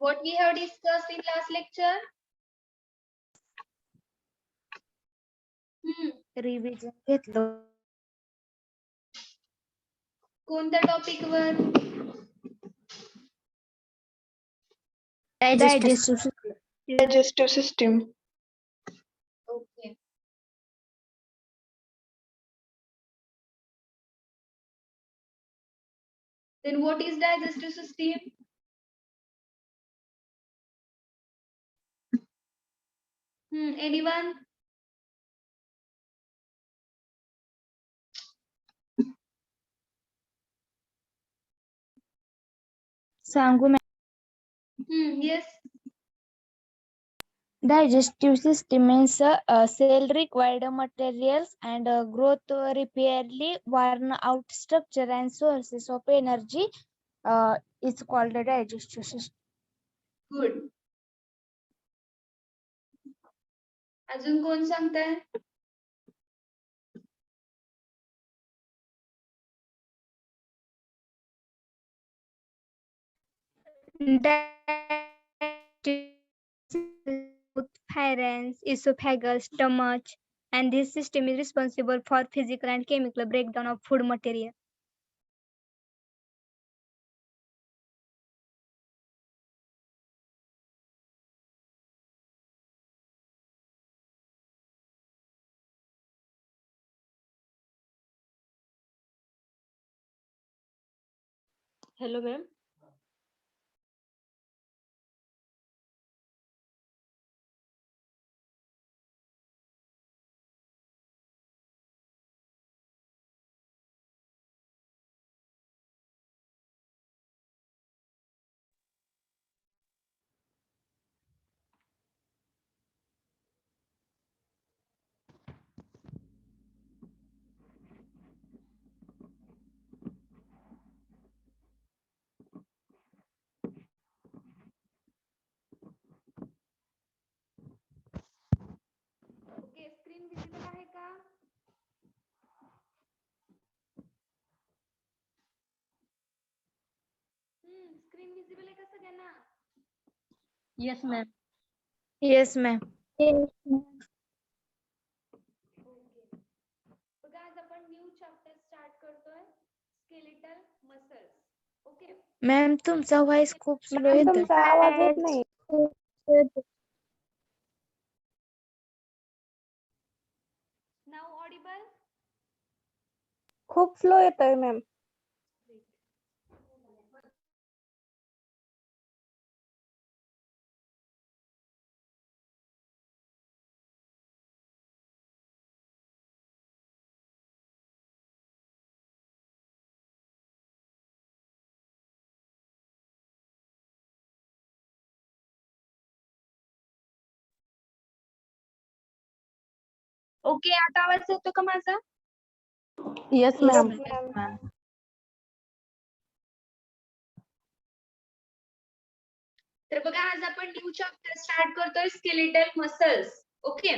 What we have discussed in last lecture? Revision घेतलं. कोणत्या topic वर? Digestive system. Okay. Then what is digestive system? Anyone? सांगू ma'am. Yes. Digestive system means cell required materials and growth repairly worn out structure and sources of energy is called a digestive system. Good. अजून कोण सांगताय? Pharynx, esophagus, stomach, and this system is responsible for physical and chemical breakdown of food material. Hello, ma'am. Okay, screen visible आहे का? Screen visible आहे का सगळ्यांना? Yes, ma'am. Yes, ma'am. बघा आज आपण न्यू चॅप्टर स्टार्ट करतोय, स्केलेटल मसल्स. ओके. मॅम तुमचा व्हॉइस खूप स्लो येतोय. तुमचा आवाज येत नाही. Now Audible? खूप स्लो येतोय मॅम. ओके, आता आवाज येतो का माझा? Yes ma'am. तर बघा आज आपण न्यू चॅप्टर स्टार्ट करतोय, स्केलेटल मसल्स. ओके.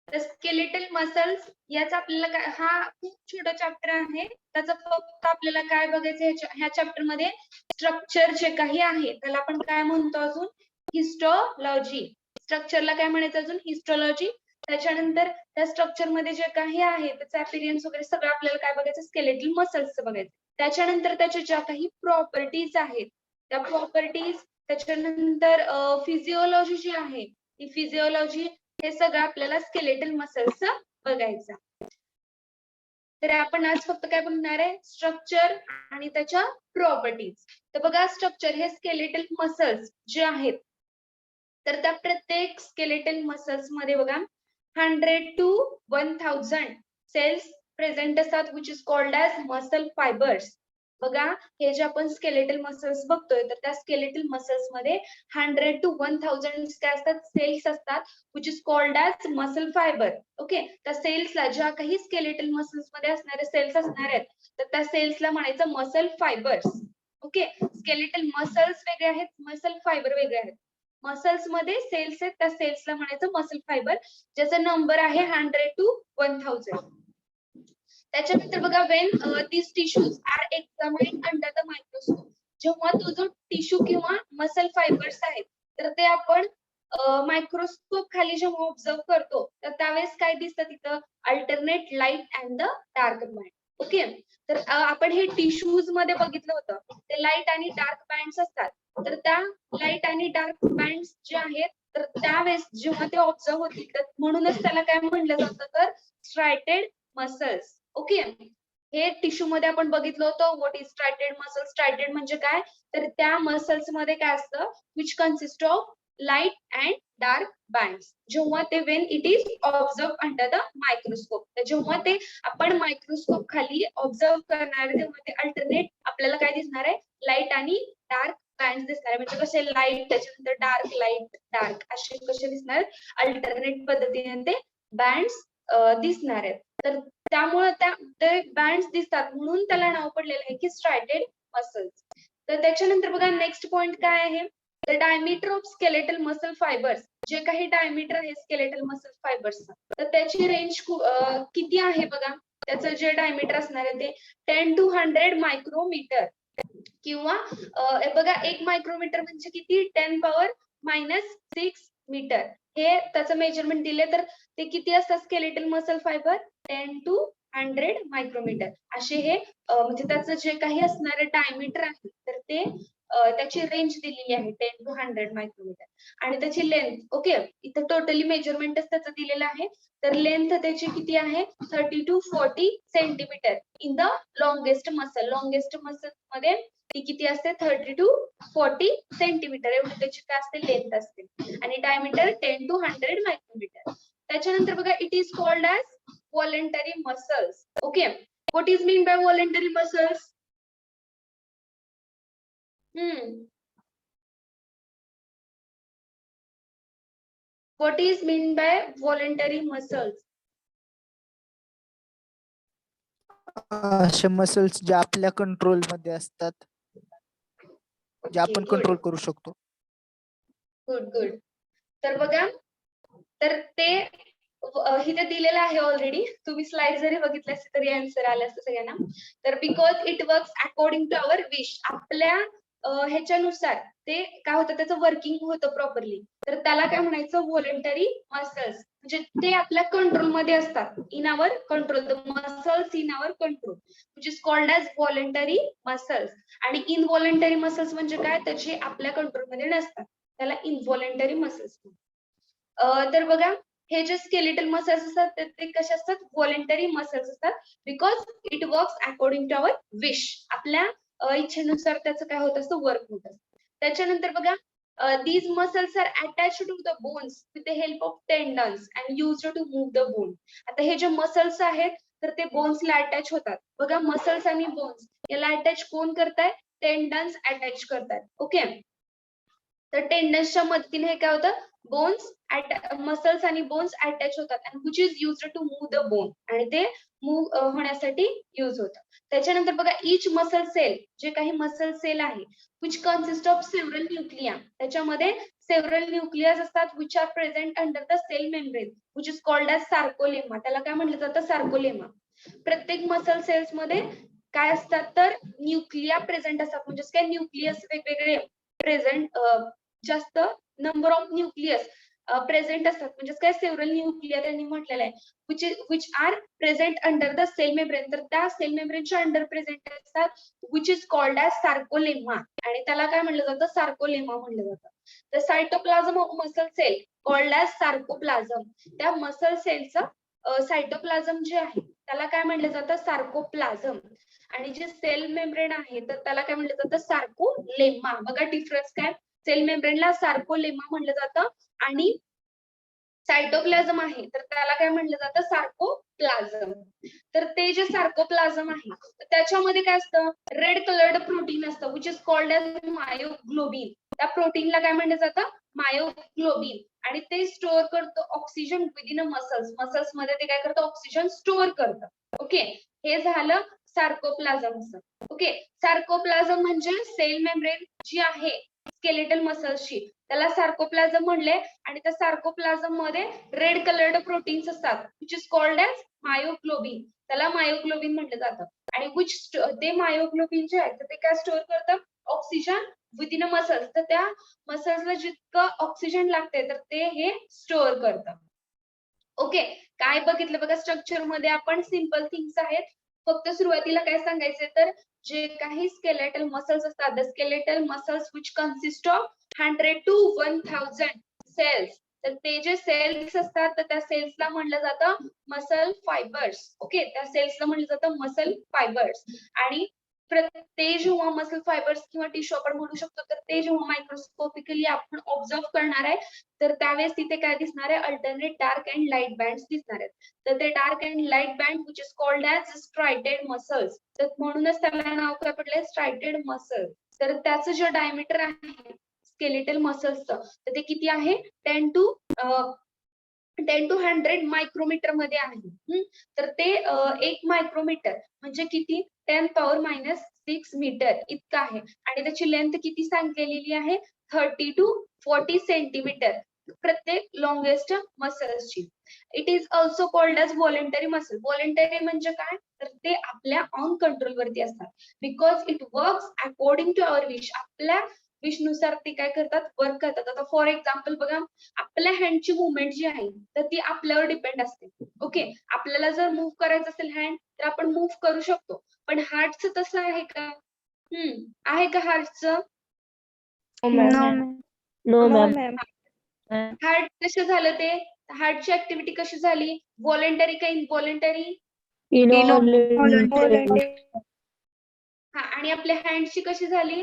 तर स्केलेटल मसल्स याचा आपल्याला काय, हा खूप छोटा चॅप्टर आहे. त्याचा फक्त आपल्याला काय बघायचं ह्या चॅप्टर मध्ये, स्ट्रक्चर जे काही आहे त्याला आपण काय म्हणतो अजून, हिस्टोलॉजी. स्ट्रक्चरला काय म्हणायचं अजून, हिस्टोलॉजी. त्याच्यानंतर त्या स्ट्रक्चर मध्ये जे काही आहे त्याचा अपीरियन्स वगैरे सगळं आपल्याला काय बघायचं, स्केलेटल मसल्स बघायचं. त्याच्यानंतर त्याच्या ज्या काही प्रॉपर्टीज आहेत त्या प्रॉपर्टीज, त्याच्यानंतर फिजिओलॉजी जी आहे ती फिजिओलॉजी, हे सगळं आपल्याला स्केलेटल मसल्स बघायचं. तर आपण आज फक्त काय बघणार आहे, स्ट्रक्चर आणि त्याच्या प्रॉपर्टीज. तर बघा स्ट्रक्चर हे स्केलेटल मसल्स जे आहेत तर त्या प्रत्येक स्केलेटल मसल्स मध्ये बघा 100 to 1000 सेल्स प्रेझेंट असतात, which is called as muscle fibres. बघा हे जे आपण स्केलेटल मसल्स बघतोय तर त्या स्केलेटल मसल्स मध्ये 100 to 1000 काय असतात, सेल्स असतात, which is called as muscle fibre. Okay. त्या सेल्सला, ज्या काही स्केलेटल मसल्स मध्ये असणारे सेल्स असणार आहेत तर त्या सेल्सला म्हणायचं muscle fibres. Okay. Skeletal muscles वेगळे आहेत, मसल फायबर वेगळे आहेत. मसल्स मध्ये सेल्स आहेत, त्या सेल्सला म्हणायचं मसल फायबर, ज्याचा नंबर आहे 100 to 1000. त्याच्यानंतर बघा Wien these tissues are examined under the microscope. जेव्हा तो जो टिश्यू किंवा मसल फायबर्स आहेत तर ते आपण मायक्रोस्कोप खाली जेव्हा ऑब्झर्व करतो तर त्यावेळेस काय दिसतं तिथं alternate light and the dark band. Okay, तर आपण हे टिश्यूज मध्ये बघितलं होतं ते लाईट आणि डार्क बँड्स असतात. तर त्या लाईट आणि डार्क बँड्स जे आहेत तर त्यावेळेस जेव्हा ते ऑब्झर्व होतील तर म्हणूनच त्याला काय म्हणलं जातं तर स्ट्रायटेड मसल्स. ओके, हे टिश्यू मध्ये आपण बघितलं होतं व्हॉट इज स्ट्रायटेड मसल. स्ट्रायटेड म्हणजे काय तर त्या मसल्स मध्ये काय असतं which consist of light and dark bands. जेव्हा ते Wien it is observe under the microscope, तर जेव्हा ते आपण मायक्रोस्कोप खाली ऑब्झर्व करणार आहे तेव्हा ते अल्टरनेट आपल्याला काय दिसणार आहे लाईट आणि डार्क बँड्स दिसणार आहे. म्हणजे कसे लाईट त्याच्यानंतर डार्क लाईट डार्क असे कसे दिसणार अल्टरनेट पद्धतीने ते बँड्स दिसणार आहेत. तर त्यामुळे ते बँड्स दिसतात म्हणून त्याला नाव पडलेलं आहे की स्ट्रायटेड मसल्स. तर त्याच्यानंतर बघा नेक्स्ट पॉइंट काय आहे the diameter of skeletal muscle fibres. जे काही डायमीटर आहे स्केलेटल मसल फायबर्स तर त्याची रेंज किती आहे बघा. त्याचं जे डायमीटर असणार आहे ते 10 to 100 मायक्रोमीटर किंवा बघा 1 मायक्रोमीटर म्हणजे किती 10⁻⁻6 मीटर. हे त्याचं मेजरमेंट दिले तर ते किती असतात skeletal muscle fibre 10 to 100 micrometre असे हे म्हणजे त्याचं जे काही असणारे डायमीटर आहे तर ते त्याची रेंज दिलेली आहे 10 to 100 मायक्रोमीटर. आणि त्याची लेंथ ओके इथं टोटली मेजरमेंटच त्याचं दिलेलं आहे तर लेंथ त्याची किती आहे 30 to 40 centimetre in the longest muscle. Longest muscle मध्ये ती किती असते 30 to 40 सेंटीमीटर एवढी त्याची काय असते लेंथ असते आणि डायमीटर 10 to 100 मायक्रोमीटर. त्याच्यानंतर बघा it is called as voluntary muscles. Okay, what is mean by voluntary muscles. What is mean by voluntary muscles? असे मसल्स जे आपल्या कंट्रोल मध्ये असतात जे आपण कंट्रोल करू शकतो. Good good. तर बघा तर ते इथे दिलेलं आहे ऑलरेडी. तुम्ही स्लाइड जरी बघितले असते तरी आन्सर आले असते सगळ्यांना. तर because it works according to our wish. आपल्या ह्याच्यानुसार ते काय होतं त्याचं वर्किंग होतं प्रॉपरली तर त्याला काय म्हणायचं व्हॉलंटरी मसल्स. म्हणजे ते आपल्या कंट्रोल मध्ये असतात in our control. The muscles in our control which is called as voluntary muscles. आणि इनव्हॉलंटरी मसल्स म्हणजे काय त्याचे आपल्या कंट्रोल मध्ये नसतात त्याला इनव्हॉलंटरी मसल्स. तर बघा हे जे स्केलेटल मसल्स असतात ते कसे असतात व्हॉलंटरी मसल्स असतात because it works according to our wish. आपल्या इच्छेनुसार त्याचं काय होत असतं वर्क होत असतं. त्याच्यानंतर बघा these muscles are attached to the bones with the help of tendons and used to move the bone. आता हे जे मसल्स आहेत तर ते बोन्सला अटॅच होतात. बघा मसल्स आणि बोन्स याला अटॅच कोण करताय टेंडन्स अटॅच करतात. ओके, तर टेंडन्सच्या मदतीने हे काय होतं बोन्स मसल्स आणि बोन्स अटॅच होतात and which is used to move the bone आणि ते मूव्ह होण्यासाठी युज होतं. त्याच्यानंतर बघा इच मसल सेल जे काही मसल सेल आहे which consist of several nuclei. त्याच्यामध्ये सेव्हरल न्यूक्लियस असतात which are present under the cell membrane which is called as sarcolemma. त्याला काय म्हटलं जातं सार्कोलेमा. प्रत्येक मसल सेल्स मध्ये काय असतात तर न्यूक्लिया प्रेझेंट असतात. म्हणजेच काय न्यूक्लियस वेगवेगळे प्रेझेंट जास्त नंबर ऑफ न्यूक्लियस प्रेझेंट असतात. म्हणजेच काय सेव्हरल न्यूक्लिया त्यांनी म्हटलेलं आहे which are present under the cell membrane. तर त्या सेल मेम्ब्रेनच्या अंडर प्रेझेंट असतात which is called as sarcolemma आणि त्याला काय म्हटलं जातं सार्कोलेमा म्हटलं जातं. The cytoplasm of muscle cell called as sarcoplasm. त्या मसल सेलचं सायटोप्लाझम जे आहे त्याला काय म्हटलं जातं सार्कोप्लाझम आणि जे सेल मेम्ब्रेन आहे तर त्याला काय म्हटलं जातं सार्कोलेमा. बघा डिफरन्स काय सेल मेम्ब्रेनला सार्कोलेमा म्हटलं जातं आणि सायटोप्लाझम आहे तर त्याला काय म्हटलं जातं सार्कोप्लाझम. तर ते जे सार्कोप्लाझम आहे त्याच्यामध्ये काय असतं रेड कलर्ड प्रोटीन असतं which is called as myoglobin. त्या प्रोटीनला काय म्हटलं जातं मायोग्लोबिन आणि ते स्टोअर करतो ऑक्सिजन विदिन अ मसल्स. मसल्स मध्ये ते काय करतं ऑक्सिजन स्टोअर करतं. ओके, हे झालं सार्कोप्लाझमचं. ओके, सार्कोप्लाझम म्हणजे सेल मेम्ब्रेन जी आहे स्केलेटल मसल्सची त्याला सार्कोप्लाझम म्हणले आणि त्या सार्कोप्लाझम मध्ये रेड कलर्ड प्रोटीन्स असतात which is called as myoglobin. त्याला मायोग्लोबिन म्हटलं जातं आणि विच ते मायोग्लोबिन जे आहे ते काय स्टोअर करतं ऑक्सिजन विदिन अ मसल्स. तर त्या मसल्सला जितकं ऑक्सिजन लागते तर ते हे स्टोअर करतं. ओके, काय बघितलं बघा स्ट्रक्चर मध्ये आपण सिंपल थिंग्स आहेत. फक्त सुरुवातीला काय सांगायचंय तर जे काही स्केलेटल मसल्स असतात, the skeletal muscles which consist of 100 to 1000 cells. तर ते जे सेल्स असतात तर त्या सेल्सला म्हटलं जातं मसल फायबर्स. ओके, त्या सेल्सला म्हटलं जातं मसल फायबर्स. आणि ते जेव्हा मसल फायबर्स किंवा टिश्यू आपण म्हणू शकतो तर ते जेव्हा मायक्रोस्कोपिकली आपण ऑब्झर्व करणार आहे तर त्यावेळेस तिथे काय दिसणार आहे, alternate dark and light bands दिसणार आहेत. तर ते dark and light band which is called as striated muscles. तर म्हणूनच त्याला नाव काय पडलंय स्ट्रायटेड मसल. तर त्याचं जे डायमीटर आहे स्केलेटल मसल्सचं तर ते किती आहे 10 to 100 मायक्रोमीटर मध्ये आहे. तर ते 1 मायक्रोमीटर म्हणजे किती 10⁻⁻6 मीटर इतकं आहे. आणि त्याची लेंथ किती सांगितलेली आहे 30 to 40 सेंटीमीटर प्रत्येक लॉंगेस्ट मसल्सची. It is also called as voluntary muscle. Voluntary म्हणजे काय तर ते आपल्या ऑन कंट्रोल वरती असतात. Because it works according to our wish. आपल्या विशनुसार ते काय करतात वर्क करतात. आता फॉर एक्झाम्पल बघा आपल्या हँडची मुवमेंट जी आहे तर ती आपल्यावर डिपेंड असते. ओके, आपल्याला जर मूव्ह करायचं असेल हँड तर आपण मूव्ह करू शकतो. पण हार्टचं तसं आहे का? आहे का हार्टचं? No, ma'am. No, no ma'am. Ma'am. Heart कसं झालं ते हार्टची ऍक्टिव्हिटी कशी झाली व्हॉलेंटरी का इनव्हॉलेंटरी? Involuntary. हा, आणि आपल्या हँडची कशी झाली?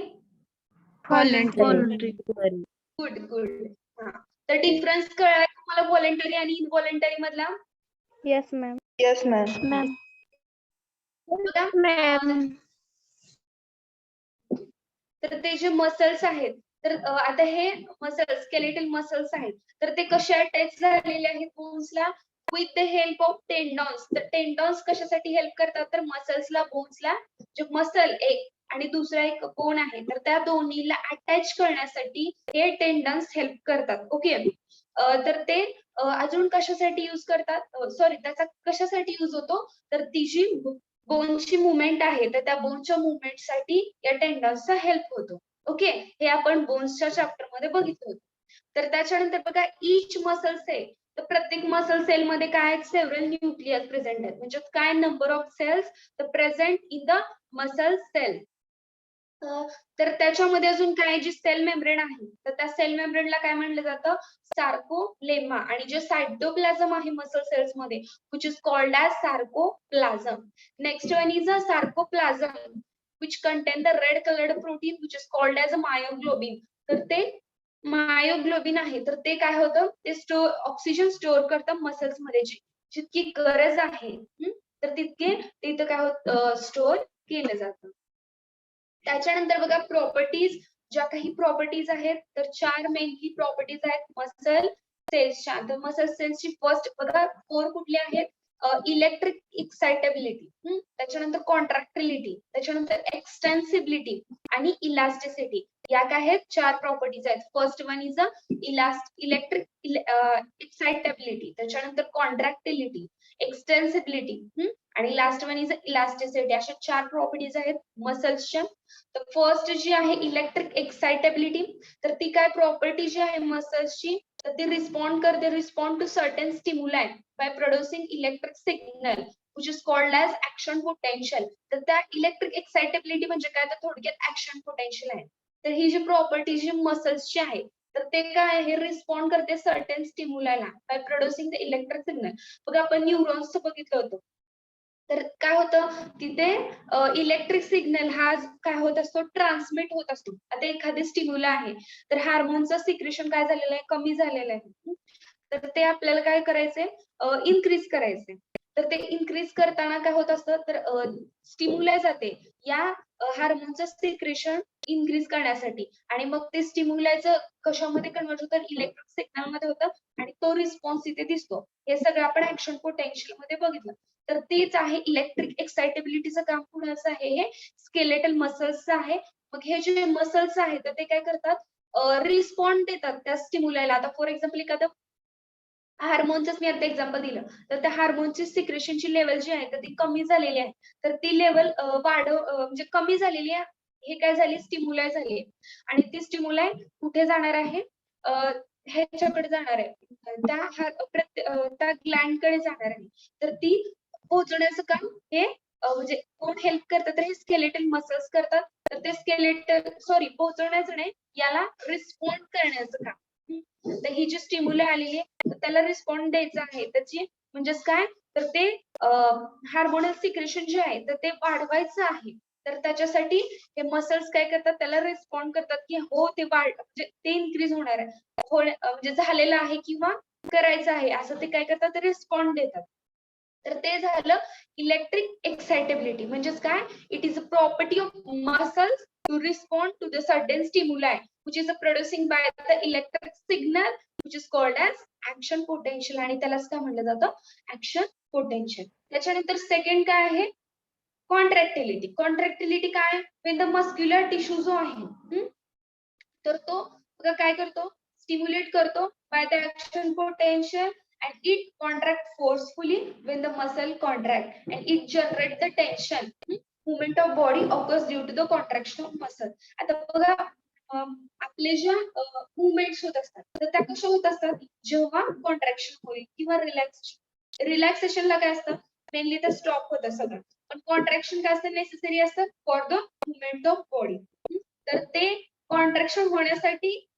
Voluntary. Good good. हा, तर डिफरन्स कळाला तुम्हाला व्हॉलेंटरी आणि इनव्हॉलेंटरी मधला? Yes ma'am. Ma'am. बघा Ma'am. तर ते जे मसल्स आहेत तर आता हे मसल्स स्केलेटल मसल्स आहेत तर ते कसे अटॅच झालेले आहेत बोन्सला विथ द हेल्प ऑफ टेंडॉन्स. तर टेंडॉन्स कशासाठी हेल्प करतात तर मसल्सला बोन्सला जे मसल एक आणि दुसरा एक बोन आहे तर त्या दोन्हीला अटॅच करण्यासाठी हे टेंडन्स हेल्प करतात. ओके, तर ते अजून कशासाठी युज करतात सॉरी त्याचा कशासाठी युज होतो तर ती जी बोनची मुवमेंट आहे तर त्या बोनच्या मुवमेंट साठी या टेंडन्सचा हेल्प होतो. ओके, हे आपण बोन्सच्या चॅप्टर मध्ये बघितलं होतं. तर त्याच्यानंतर बघा इच मसल सेल. तर प्रत्येक मसल सेल मध्ये काय सेव्हरल न्यूक्लियस प्रेझेंट आहेत म्हणजे काय नंबर ऑफ सेल्स तर present in the muscle cell. तर त्याच्यामध्ये अजून काय जी सेल मेम्ब्रेन आहे तर त्या सेल मेम्ब्रेनला काय म्हणलं जातं सार्कोप्लेमा. आणि जे सायटोप्लाझम आहे मसल सेल्स मध्ये which is called as sarcoplasm. Next one is a sarcoplasm which contain the red colored protein which is called as a myoglobin. तर ते मायोग्लोबिन आहे तर ते काय होतं ते ऑक्सिजन स्टोअर करतं मसल्स मध्ये जितकी गरज आहे तर तितके तिथं काय होत स्टोअर केलं जातं. त्याच्यानंतर बघा प्रॉपर्टीज ज्या काही प्रॉपर्टीज आहेत तर 4 मेनली प्रॉपर्टीज आहेत मसल सेल्सच्या. तर मसल सेल्सची फर्स्ट बघा 4 कुठले आहेत इलेक्ट्रिक एक्साइटेबिलिटी, त्याच्यानंतर कॉन्ट्रॅक्टिलिटी, त्याच्यानंतर एक्सटेन्सिबिलिटी आणि इलास्टिसिटी. या काय आहेत 4 प्रॉपर्टीज आहेत. First one is a electric excitability, त्याच्यानंतर कॉन्ट्रॅक्टिलिटी, एक्सटेन्सिबिलिटी आणि लास्ट वन इज इलास्टिसिटी. अशा 4 प्रॉपर्टीज आहेत मसल्सच्या. तर फर्स्ट जी आहे इलेक्ट्रिक एक्साइटेबिलिटी तर ती काय प्रॉपर्टी जी आहे मसल्सची तर ती respond to certain stimuli by producing electric signal which is called as action potential. तर त्या इलेक्ट्रिक एक्साइटेबिलिटी म्हणजे काय तर थोडक्यात ऍक्शन पोटेन्शियल आहे. तर ही जी प्रॉपर्टी जी मसल्सची आहे तर ते काय आहे रिस्पॉन्ड करते सर्टन स्टिम्युलायला by producing the electric signal. बघा आपण न्यूरॉन्सचं बघितलं होतं तर काय होतं तिथे इलेक्ट्रिक सिग्नल हा काय होत असतो ट्रान्समिट होत असतो. आता एखादी स्टिम्युला आहे तर हार्मोनचं सिक्रेशन काय झालेलं आहे कमी झालेलं आहे तर ते आपल्याला काय करायचंय इन्क्रीज करायचंय. तर ते इन्क्रीज करताना काय होत असतं तर स्टिम्युलाय जाते या हार्मोनचं सिक्रेशन इन्क्रीज करण्यासाठी आणि मग ते स्टिम्युलायचं कशामध्ये कन्वर्ट होतं इलेक्ट्रिक सिग्नल मध्ये होतं आणि तो रिस्पॉन्स इथे दिसतो. हे सगळं आपण ऍक्शन पोटेन्शियल मध्ये बघितलं. तर तेच आहे इलेक्ट्रिक एक्साइटेबिलिटीचं काम कुणाचं आहे हे स्केलेटल मसल्सचं आहे. मग हे जे मसल्स आहेत तर ते काय करतात रिस्पॉन्ड देतात त्या स्टिम्युलायला. आता फॉर एक्झाम्पल एखादं हार्मोनच मी आता एक्झाम्पल दिलं तर त्या हार्मोनची सिक्रेशनची लेवल जी आहे तर ती कमी झालेली आहे तर ती लेवल म्हणजे कमी झालेली आहे हे काय झाले स्टिम्युलाय झाले आणि ती स्टिम्युलाय कुठे जाणार आहे ह्याच्याकडे जाणार आहे त्या ग्लँड कडे जाणार आहे तर ती पोहोचण्याचं काम हे म्हणजे कोण हेल्प करतात तर हे स्केलेटल मसल्स करतात तर ते पोहोचवण्याचं नाही याला रिस्पॉन्ड करण्याचं काम तर ही जी स्टिम्युलाय आलेली आहे तर त्याला रिस्पॉन्ड द्यायचा आहे त्याची म्हणजेच काय तर ते हार्मोनल सिक्रेशन जे आहे तर ते वाढवायचं आहे तर त्याच्यासाठी हे मसल्स काय करतात त्याला रिस्पॉन्ड करतात की हो ते म्हणजे ते इन्क्रीज होणार आहे म्हणजे झालेलं आहे किंवा करायचं आहे असं ते काय करतात रिस्पॉन्ड देतात तर ते झालं इलेक्ट्रिक एक्साइटेबिलिटी म्हणजेच काय it is a property of muscles to respond to the certain stimuli which is producing by the electric signal which is called as action potential आणि त्यालाच काय म्हटलं जातं ऍक्शन पोटेन्शियल त्याच्यानंतर सेकंड काय आहे कॉन्ट्रॅक्टिलिटी काय when the muscular tissue जो आहे तर तो काय करतो स्टिम्युलेट करतो by the action potential and it contract forcefully when the muscle contract and it generate the tension movement of body occurs due to the contraction of muscle आता बघा आपले ज्या मुवमेंट्स होत असतात तर त्या कशा होत असतात जेव्हा कॉन्ट्रॅक्शन होईल किंवा रिलॅक्सेशनला काय असतं मेनली तर स्टॉप होतं सगळं पण कॉन्ट्रॅक्शन काय असतं नेसेसरी असतं for the movement of body तर ते कॉन्ट्रॅक्शन होण्यासाठी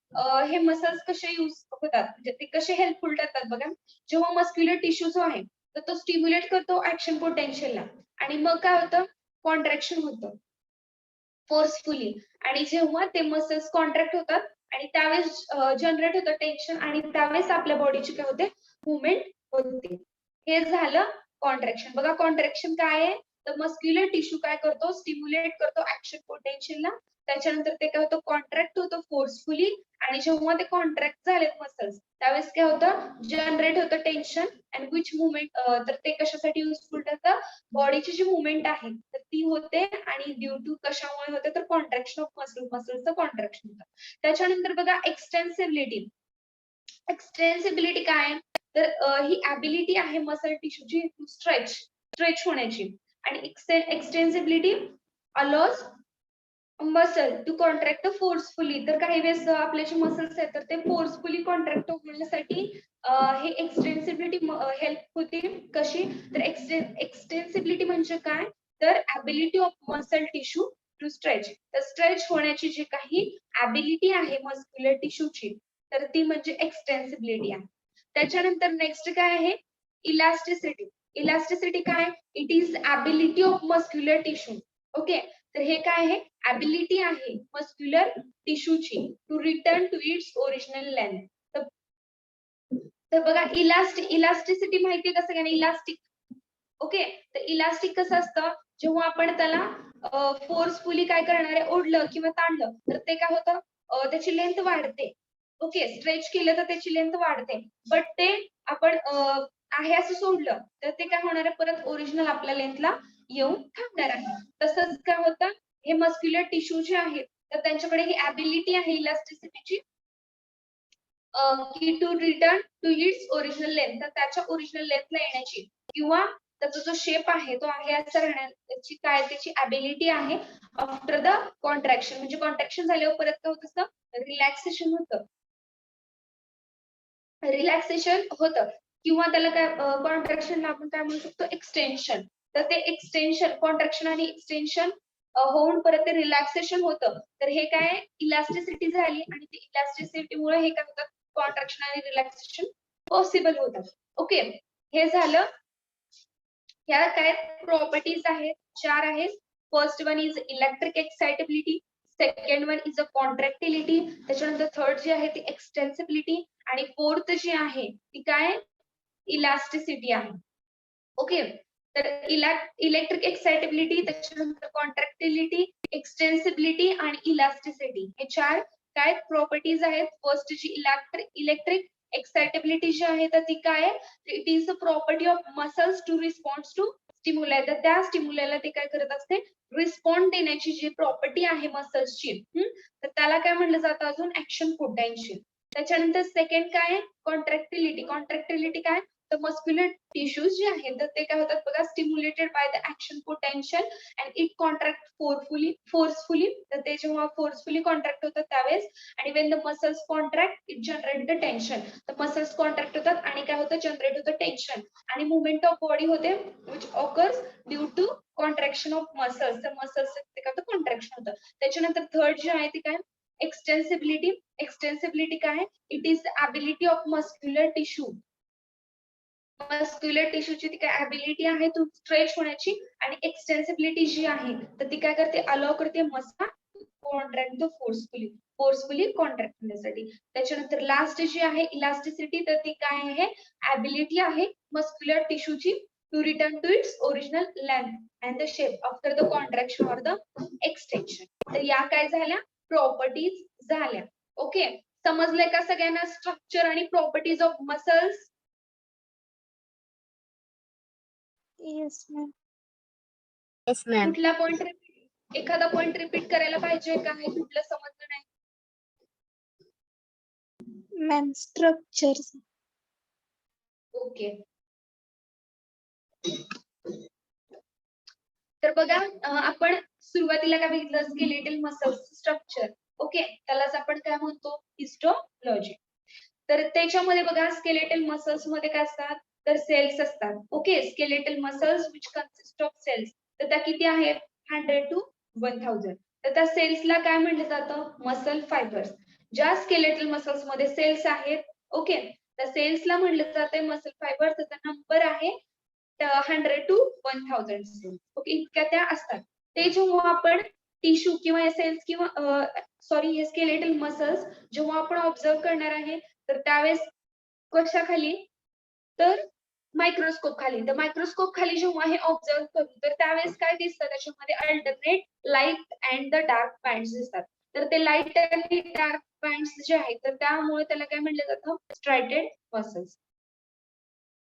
हे मसल्स कसे यूज होतात म्हणजे ते कसे हेल्पफुल ठरतात बघा जेव्हा मस्क्युलर टिश्यू जो आहे तर तो स्टिम्युलेट करतो ऍक्शन पोटेन्शियलला आणि मग काय होतं कॉन्ट्रॅक्शन होतं फोर्सफुली आणि जेव्हा ते मसल्स कॉन्ट्रॅक्ट होतात आणि त्यावेळेस जनरेट होतं टेन्शन आणि त्यावेळेस आपल्या बॉडीची काय होते मुवमेंट होते हे झालं कॉन्ट्रॅक्शन बघा कॉन्ट्रॅक्शन काय आहे तर मस्क्युलर टिश्यू काय करतो स्टिम्युलेट करतो ऍक्शन पोटेन्शियलला त्याच्यानंतर ते काय होतं कॉन्ट्रॅक्ट होतं फोर्सफुली आणि जेव्हा ते कॉन्ट्रॅक्ट झालेत मसल्स त्यावेळेस काय होतं जनरेट होतं टेन्शन अँड विच मुवमेंट तर ते कशासाठी युजफुल ठरतं बॉडीची जी मुवमेंट आहे तर ती होते आणि ड्यू टू कशामुळे होते तर कॉन्ट्रॅक्शन ऑफ मसल्सचं कॉन्ट्रॅक्शन होतं त्याच्यानंतर बघा एक्सटेन्सिबिलिटी काय तर ही ॲबिलिटी आहे मसल टिश्यूची स्ट्रेच होण्याची आणि extensibility allows muscle to contract forcefully तर काही वेळेस आपले जे मसल्स आहेत तर ते फोर्सफुली कॉन्ट्रॅक्ट होण्यासाठी हे एक्सटेन्सिबिलिटी हेल्प होते कशी तर एक्सटेन्सिबिलिटी म्हणजे काय तर ability of muscle tissue to stretch तर स्ट्रेच होण्याची जी काही ॲबिलिटी आहे मस्क्युलर टिश्यूची तर ती म्हणजे एक्सटेन्सिबिलिटी आहे त्याच्यानंतर नेक्स्ट काय आहे इलास्टिसिटी काय it is ability of muscular tissue okay तर हे काय आहे ॲबिलिटी आहे मस्क्युलर टिश्यूची to return to its original length तर बघा इलास्टिसिटी माहितीये कसं काय इलास्टिक ओके तर इलास्टिक कसं असतं जेव्हा आपण त्याला फोर्सफुली काय करणार आहे ओढलं किंवा ताणलं तर ते काय होतं त्याची लेंथ वाढते ओके स्ट्रेच केलं तर त्याची लेंथ वाढते बट ते आपण आहे असं सोडलं तर ते काय होणार आहे परत ओरिजिनल आपल्या लेंथला येऊन थांबणार आहे तसंच काय होतं हे मस्क्युलर टिश्यू जे आहेत तर त्यांच्याकडे ही ॲबिलिटी आहे इलास्टिसिटीची की to return to its original length तर त्याच्या ओरिजिनल लेंथला येण्याची किंवा त्याचा जो शेप आहे तो आहे असं राहण्याची काय त्याची ॲबिलिटी आहे आफ्टर द कॉन्ट्रॅक्शन म्हणजे कॉन्ट्रॅक्शन झाल्यावर परत काय होत असतं रिलॅक्सेशन होतं किंवा त्याला काय कॉन्ट्रॅक्शनला आपण काय म्हणू शकतो एक्सटेन्शन तर ते एक्सटेन्शन कॉन्ट्रॅक्शन आणि एक्सटेन्शन होऊन परत ते रिलॅक्सेशन होतं तर हे काय इलास्टिसिटी झाली आणि ती इलास्टिसिटीमुळे हे काय होतं कॉन्ट्रॅक्शन आणि रिलॅक्सेशन पॉसिबल होतं ओके हे झालं ह्या काय प्रॉपर्टीज आहेत 4 आहेत first one is electric excitability second one is a contractility त्याच्यानंतर थर्ड जी आहे ती एक्सटेन्सिबिलिटी आणि फोर्थ जी आहे ती काय इलास्टिसिटी आहे ओके तर इलेक्ट्रिक एक्साइटेबिलिटी त्याच्यानंतर कॉन्ट्रॅक्टिलिटी एक्सटेन्सिबिलिटी आणि इलास्टिसिटी हे 4 काय प्रॉपर्टीज आहेत फर्स्ट जी इलेक्ट्रिक एक्साइटेबिलिटी जी आहे तर ती काय it is a property of muscles to respond to stimuli तर त्या स्टिम्युलायला ते काय करत असते रिस्पॉन्ड देण्याची जी प्रॉपर्टी आहे मसल्सची तर त्याला काय म्हणलं जातं अजून ऍक्शन पोटेन्शियल त्याच्यानंतर सेकंड काय कॉन्ट्रॅक्टिलिटी काय तर मस्क्युलर टिश्यूज जे आहेत तर ते काय होतात बघा, stimulated by the action potential and it contract forcefully. तर ते जेव्हा फोर्सफुली कॉन्ट्रॅक्ट होतात त्यावेळेस, आणि when the muscles contract it generate the tension. तर मसल्स कॉन्ट्रॅक्ट होतात आणि काय होतं, जनरेट होतं टेन्शन, आणि मुवमेंट ऑफ बॉडी होते which occurs due to contraction of muscles. तर मसल्स ते काय होतं, कॉन्ट्रॅक्शन होतं. त्याच्यानंतर थर्ड जे आहे ते काय, एक्सटेन्सिबिलिटी. एक्सटेन्सिबिलिटी काय आहे, it is the ability of muscular tissue. Muscular टिश्यूची ती काय ॲबिलिटी आहे टू स्ट्रेच होण्याची, आणि एक्सटेन्सिबिलिटी जी आहे तर ती काय करते, अलाउ करते muscle contract the forcefully contract होण्यासाठी. त्याच्यानंतर लास्ट जी आहे इलास्टिसिटी, तर ती काय आहे, ॲबिलिटी आहे मस्क्युलर टिश्यूची to return to its original length and the shape after the contraction or the extension. तर या काय झाल्या, प्रॉपर्टीज झाल्या. ओके, समजलंय का सगळ्यांना स्ट्रक्चर आणि properties of muscles? Yes ma'am. Yes, ma'am. कुठला पॉइंट, एखादा पॉइंट रिपीट करायला पाहिजे का, हे कुठलं समजलं नाही? Ma'am structure. ओके, तर बघा आपण सुरुवातीला काय बघितलं, स्केलेटल मसल्स स्ट्रक्चर. ओके, त्यालाच आपण काय म्हणतो, हिस्टोलॉजी. तर त्याच्यामध्ये बघा स्केलेटल मसल्स मध्ये काय असतात, तर सेल्स असतात. Okay, skeletal muscles which consist of cells. तर त्या किती आहेत, 100 to 1000. तर त्या सेल्सला काय म्हटलं जातं, मसल फायबर्स. ज्या स्केलेटल मसल्स मध्ये सेल्स आहेत, ओके, त्या सेल्सला म्हटलं जाते मसल फायबर. त्याचा नंबर आहे 100 to 1000. ओके, इतक्या त्या असतात. ते जेव्हा आपण टिश्यू किंवा सेल्स किंवा सॉरी हे स्केलेटल मसल्स जेव्हा आपण ऑब्झर्व करणार आहे, तर त्यावेळेस कशाखाली, तर मायक्रोस्कोप खाली. तर मायक्रोस्कोप खाली जेव्हा हे ऑब्झर्व करू, तर त्यावेळेस काय दिसतं, त्याच्यामध्ये alternate light and the dark bands दिसतात. तर ते लाईट आणि डार्क बँड्स जे आहेत तर त्यामुळे त्याला काय म्हटलं जातं, स्ट्रायटेड मसल्स.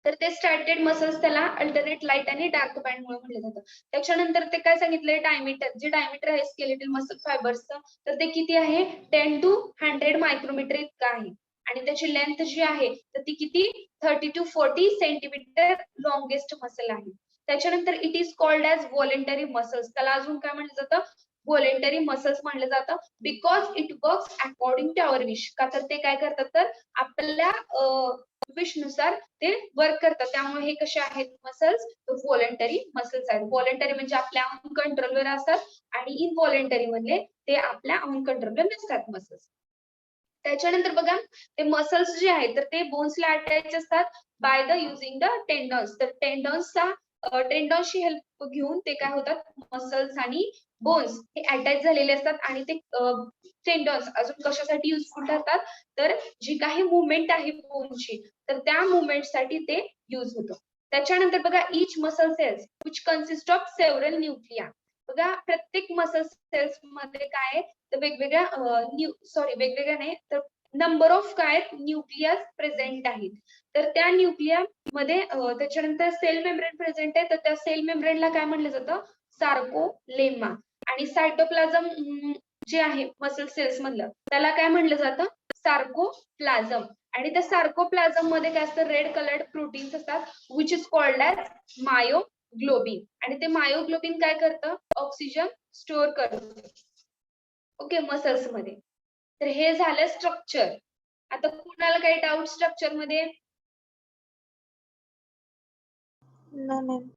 तर ते स्ट्रायटेड मसल्स त्याला अल्टरनेट लाईट आणि डार्क बँड मुळे म्हटलं जातं. त्याच्यानंतर ते काय सांगितलंय, डायमीटर. जे डायमीटर आहे स्केलेटल मसल फायबर्सचं, तर ते किती आहे, 10 to 100 मायक्रोमीटर इतकं आहे. आणि त्याची लेंथ जी आहे तर ती किती, 30 to 40 सेंटीमीटर लॉंगेस्ट मसल आहे. त्याच्यानंतर it is called as voluntary muscles. त्याला अजून काय म्हटलं जातं, व्हॉलेंटरी मसल्स म्हटलं जातं, because it works according to our wish. का तर ते काय करतात, तर आपल्या विश नुसार ते वर्क करतात. त्यामुळे हे कसे आहेत मसल्स, व्हॉलेंटरी मसल्स आहेत. व्हॉलेंटरी म्हणजे आपल्या ओन कंट्रोलवर असतात, आणि इनव्हॉलेंटरी म्हणजे ते आपल्या ओन कंट्रोलवर नसतात मसल्स. त्याच्यानंतर बघा ते मसल्स जे आहेत तर ते बोन्सला अटॅच असतात by the using the tendons. तर टेंडन्सची हेल्प घेऊन ते काय होतात, मसल्स आणि बोन्स हे अटॅच झालेले असतात, आणि ते टेंडन्स अजून कशासाठी युजफुल ठरतात, तर जी काही मुवमेंट आहे बोनची तर त्या मुवमेंटसाठी ते युज होतं. त्याच्यानंतर बघा each muscle cells which consist of several nuclei. बघा प्रत्येक मसल सेल्स मध्ये काय आहे, तर वेगवेगळ्या नाही तर नंबर ऑफ काय न्यूक्लियस प्रेझेंट आहेत. तर त्या न्यूक्लिया मध्ये त्याच्यानंतर सेल मेम्ब्रेन प्रेझेंट आहे. तर त्या सेल मेम्ब्रेनला काय म्हटलं जातं, सार्कोलेमा. आणि सायटोप्लाझम जे आहे मसल सेल्स मधलं त्याला काय म्हटलं जातं, सार्कोप्लाझम. आणि त्या सार्कोप्लाझम मध्ये काय असतं, रेड कलर्ड प्रोटीन्स असतात which is called as myoglobin. आणि ते मायोग्लोबिन काय करतं, ऑक्सिजन स्टोअर करतं. ओके, मसल्स मध्ये. तर हे झालं स्ट्रक्चर. आता कुणाला काही डाऊट स्ट्रक्चर मध्ये? No ma'am.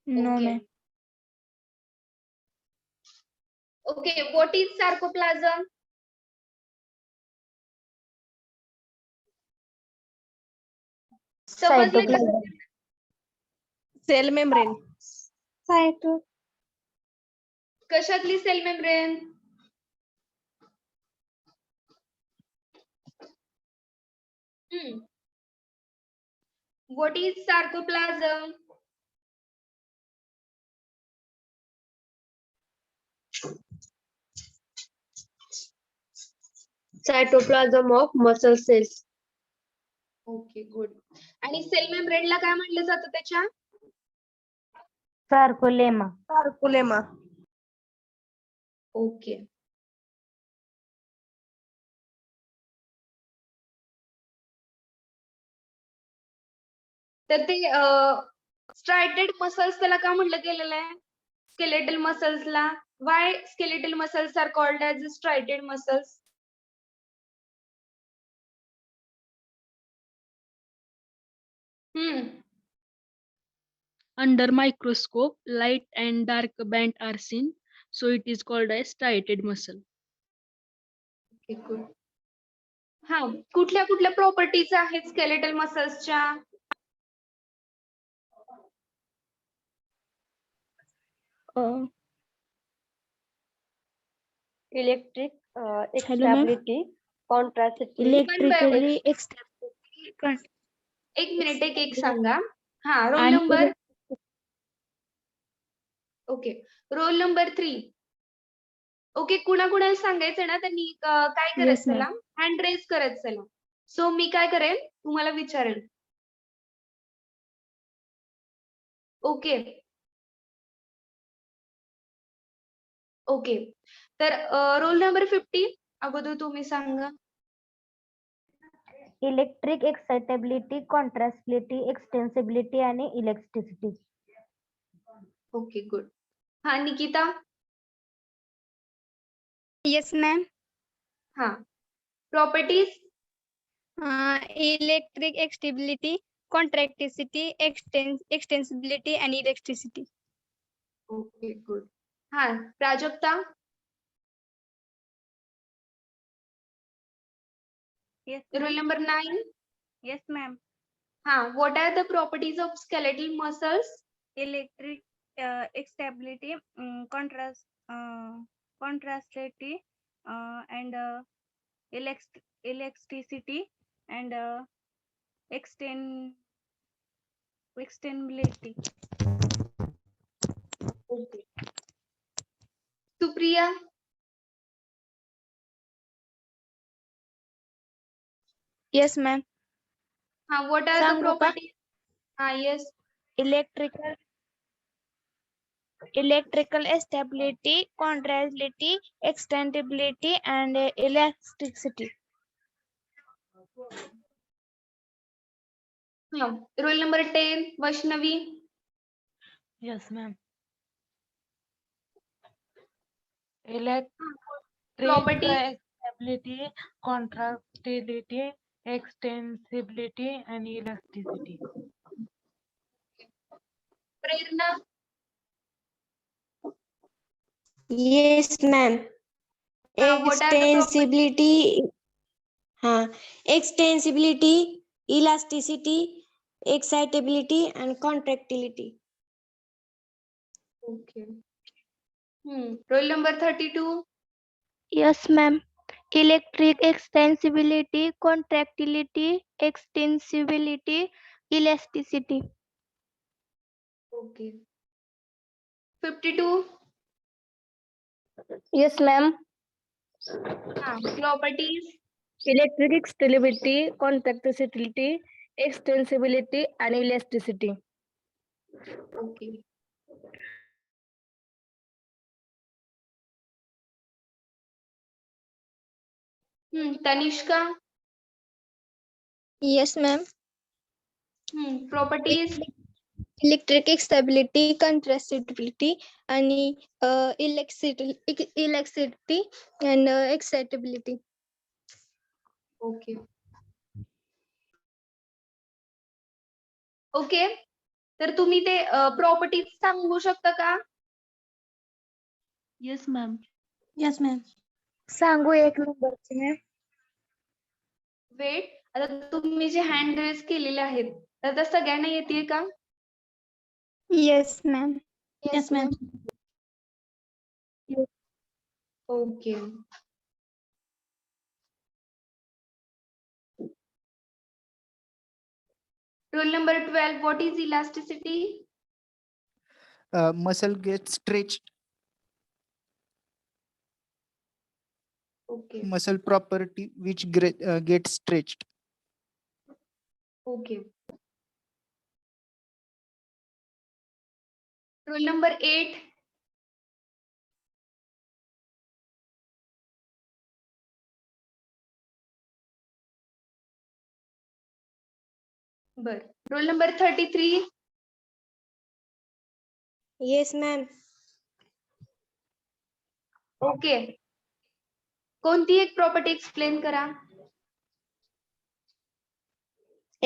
No okay ma'am. Okay, what is sarcoplasm? समजलं का? Cell membrane. सायटो. कशातली cell membrane? What is sarcoplasm? Cytoplasm of muscle cells. Okay, good. आणि सेल मेम्ब्रेनला काय म्हटलं जातं त्याच्या? सार्कोलेमा. सार्कुलेमा. ओके. तर ते स्ट्रायटेड मसल्स त्याला का म्हटलं गेलेलं आहे स्केलेटल मसल्सला why skeletal muscles are called as striated muscles Under microscope, light and dark band are seen, so it is called a striated muscle. Good हा कुठल्या कुठल्या प्रॉपर्टीज आहेत स्केलेटल मसल्सच्या Electric Hello, ma'am. stability, contrastivity, Electrically एक मिनिट एक सांगा हा रोल आणि number okay role number 3 okay कुणाकुणाला सांगायचं ना त्यांनी काय Yes, करायचं ma'am. चला हँड रेज करत चला सो मी काय करेन तुम्हाला विचारेल ओके ओके तर रोल नंबर 50 अगोदर तुम्ही सांगा इलेक्ट्रिक एक्साइटेबिलिटी कॉन्ट्रास्टिबिलिटी एक्सटेन्सिबिलिटी आणि इलेक्ट्रिसिटी ओके गुड हा निकिता Yes, ma'am. हा properties Electric stability, contractility, extensibility, and electricity. Okay good हा Prajakta Yes, role number 9 yes, ma'am. हा what are the properties of skeletal muscles Electric stability, contrastivity, and elasticity and extensibility. Okay Supriya Yes, ma'am. हा what are the सांगू का? Properties हा yes Electrical stability, contrastility, extensibility, and elasticity. Roll number 10 Vaishnavi Yes, ma'am. Electric Properties. stability, contractility, extensibility, and elasticity. Prerna Yes, ma'am. what are the Extensibility, extensibility, elasticity, excitability, and contractility. Okay roll number 32 Yes, ma'am. Electric extensibility, contractility, extensibility, elasticity. Okay 52 Yes, ma'am. Properties Electric stability, contractility, extensibility, and elasticity. Okay Tanishka Yes, ma'am. Properties Electric stability, contrastivity, and electricity and excitability. Okay okay तर तुम्ही ते properties सांगू शकता का Yes, ma'am. Yes, ma'am. सांगू एक नंबरची ma'am weight आता तुम्ही जे हँड रेज केलेले आहेत तर त्या सगळ्यांना येते का Yes, ma'am. Yes, ma'am. Okay role number 12 what is elasticity muscle gets stretched. Okay Muscle property which gets stretched. Okay roll number 8 बर. Roll number 33. Yes, ma'am. Okay. कोणती एक प्रॉपर्टी एक्सप्लेन करा.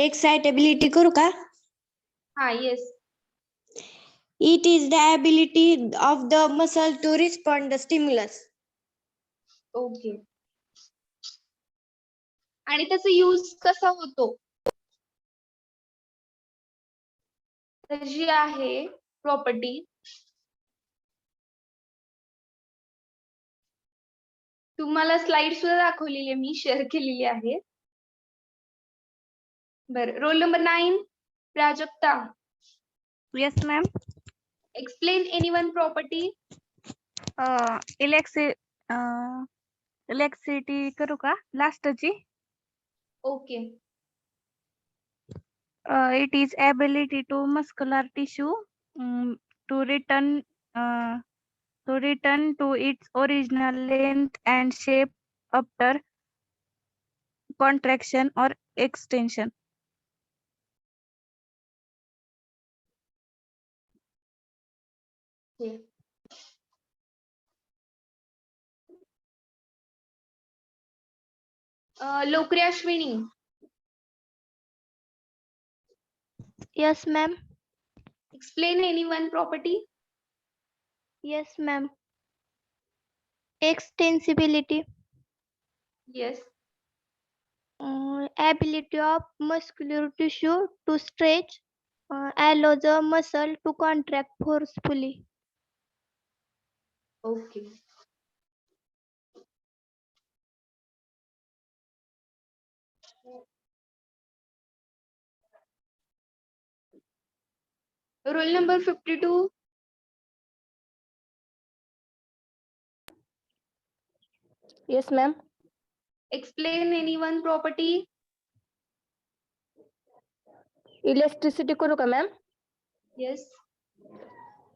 Excitability करू का? हा yes. It is the ability of the muscle to respond the stimulus. Okay. आणि त्याचा use कसा होतो. तर जी आहे प्रॉपर्टी तुम्हाला स्लाइड सुद्धा दाखवलेली आहे मी शेअर केलेली आहे. बर. Role number 9. Prajakta. Yes, ma'am. Explain any one property. Electricity करू का लास्टची? Okay. It is ability to muscular tissue to return to its original length and shape after contraction or extension. Lokare Ashwini. Yes, ma'am. Explain any one property. Yes, ma'am. Extensibility, yes. ability of muscular tissue to stretch, allow the muscle to contract forcefully. Okay. Roll number 52. Yes, ma'am. Explain any one property. Elasticity करू का ma'am? Yes.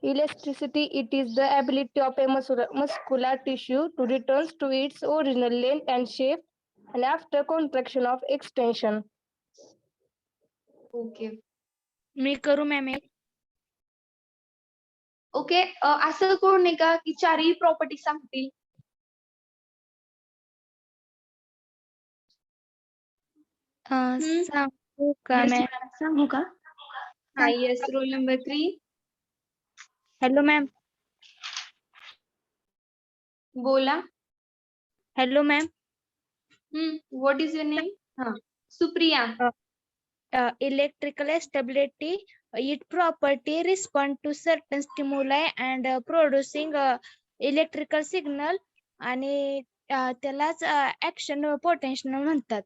Elasticity, it is the ability of a muscular tissue to return to its original length and shape and after contraction of extension. ओके. मी करू ma'am एक. Okay. असं कोण नाही का की चारही प्रॉपर्टी सांगतील. सांगू का Yes, मॅम? ma'am. सांगू का? हा yes. Role number 3. Hello ma'am. बोला. Hello ma'am. What is your name. हा Supriya. Electrical stability, it property respond to certain stimuli and producing electrical signal आणि त्यालाच ऍक्शन पोटेन्शियल म्हणतात.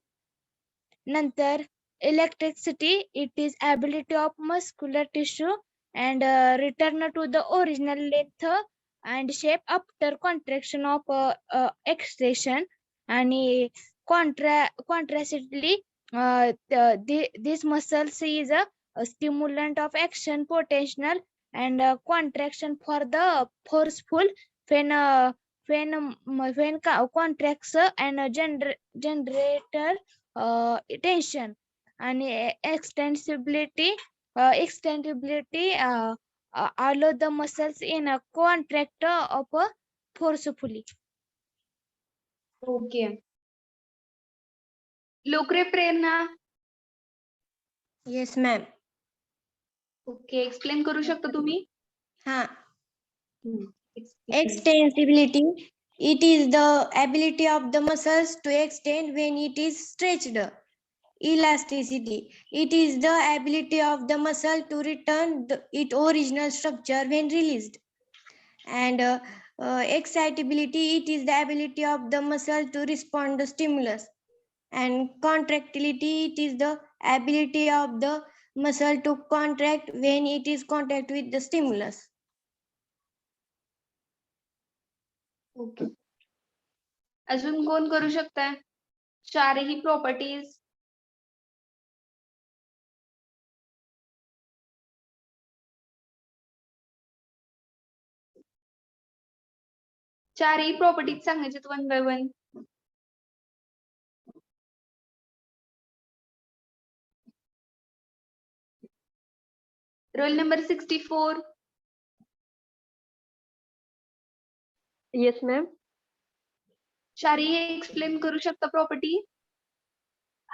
नंतर electricity, it is ability of muscular tissue and return to the original length and shape after contraction of extension आणि contrastively this muscles is a stimulant of action potential and contraction for the forceful when contracts and generator tension and extensibility allow the muscles in a contract of forcefully. Okay. Lokare Prerna. Yes, ma'am. Okay. Explain करू शकता तुम्ही. Ha. Explain. Extensibility, it is the ability of the muscles to extend when it is stretched. Elasticity, it is the ability of the muscle to return its original structure when released. And excitability, it is the ability of the muscle to respond to stimulus. And contractility, it is the ability of the muscle to contract when it is contact with the stimulus. Okay. अजून कोण करू शकताय. चारही properties. चारही properties सांगायचे one by one. Roll number 64. Yes, ma'am. शारी हे explain करू शकता property?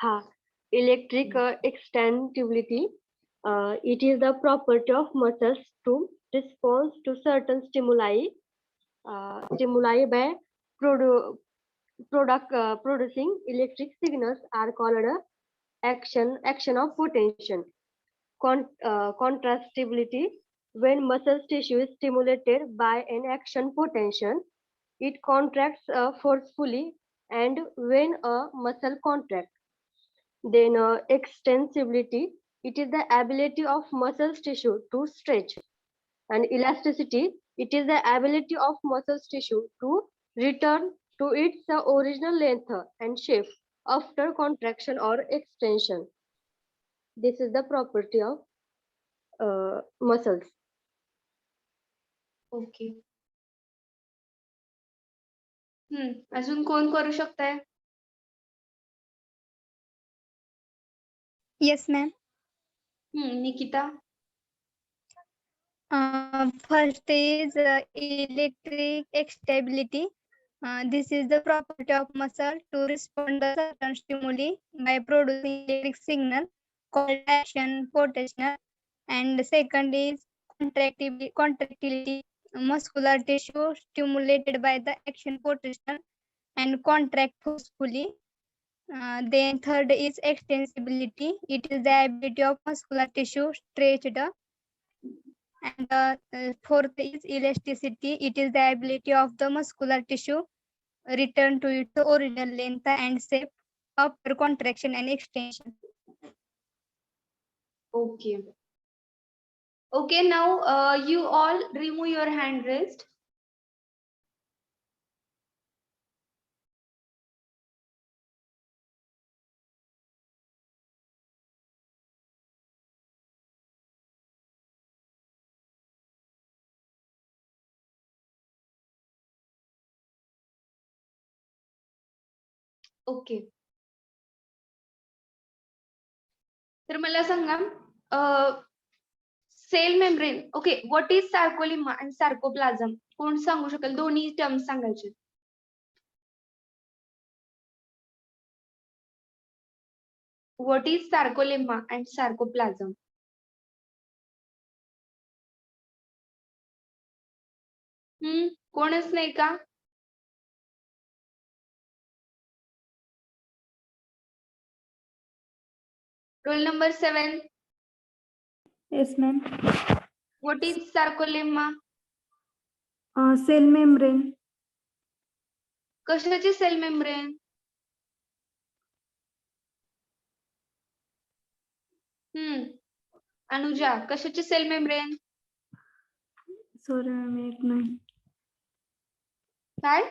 Ha. Electric extendability. It is the property of muscles to respond to certain stimuli. Stimuli by producing electric signals are called action of potential. Contractibility. When muscle tissue is stimulated by an action potential, it contracts forcefully, and when a muscle contracts, then extensibility, it is the ability of muscle tissue to stretch, and elasticity, it is the ability of muscle tissue to return to its original length and shape after contraction or extension. This is the property of muscles. Okay. अजून कोण करू शकताय? Yes, ma'am. Nikita. First is electric stability. This is the property of muscle to respond to certain stimuli by producing electric signal called action potential. And second is contractility. Muscular tissue stimulated by the action potential and contract forcefully. Then third is extensibility. It is the ability of muscular tissue stretched. And fourth is elasticity. It is the ability of the muscular tissue return to its original length and shape after contraction and extension. Okay. Okay, now you all remove your hand rest. ओके. तर मला सांगा cell membrane. Okay, what is sarcolemma and sarcoplasm? कोण सांगू शकेल? दोन्ही terms सांगायचे. What is sarcolemma and sarcoplasm? कोणच नाही का? Role number 7. Yes, ma'am. What is sarcolemma? Cell membrane. कशाची सेल मेम्ब्रेन? अनुजा, कशाची सेल मेम्ब्रेन? Sorry, ma'am, एक नाही. काय?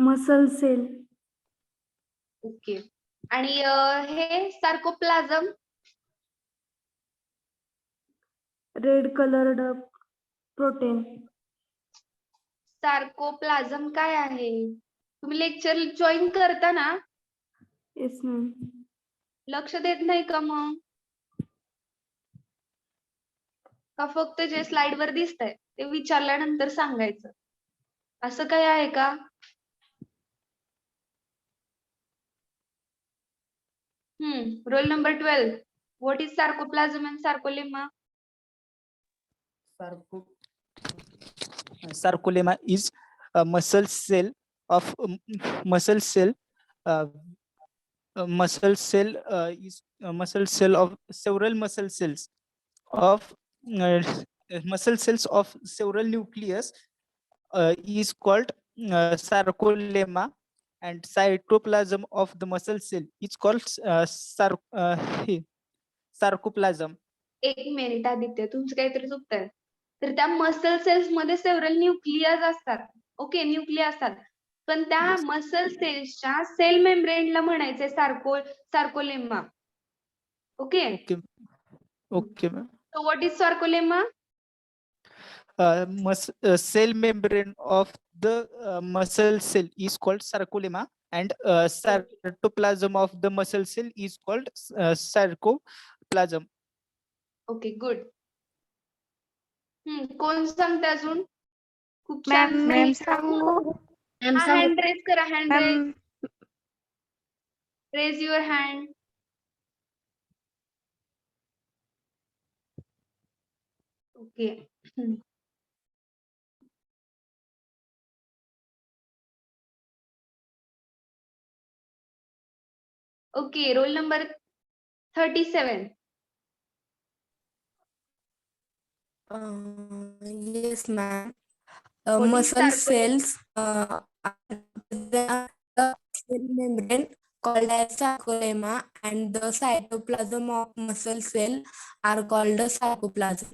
Muscle cell. ओके. आणि हे सार्कोप्लाझम? Red colored protein. सार्कोप्लाझम काय आहे? तुम्ही लेक्चर जॉईन करता ना? Yes, ma'am. लक्ष देत नाही का मग? का फक्त जे स्लाइड वर दिसतंय ते विचारल्यानंतर सांगायचं? असं काय आहे का? Role number 12. What is sarcoplasm and sarcolemma? Sarcolemma is a muscle cell of muscle cell is a muscle cell of several muscle cells of several nucleus is called sarcolemma, and cytoplasm of the muscle cell is called sarcoplasm. एक minute Aditya, तुमचं काहीतरी चुकतंय. तर त्या muscle cells मध्ये several nucleus असतात. Okay, Nucleya असतात. पण त्या मसल सेल्सच्या सेल मेम्ब्रेनला म्हणायचंय sarcolemma. Okay. Okay, ma'am. So what is sarcolemma? Cell membrane of the muscle cell is called sarcolemma, and cytoplasm of the muscle cell is called sarcoplasm. Okay good. कोण सांगते अजून? खूप छान. मॅम सांगू. Hand raise करा. Hand raise. Ma'am raise your hand. Okay. Okay. Role number 37. Yes, ma'am. What is Muscle sarcolemma? cells are the cell membrane called as sarcolemma, and the cytoplasm of muscle cell are called the sarcoplasm.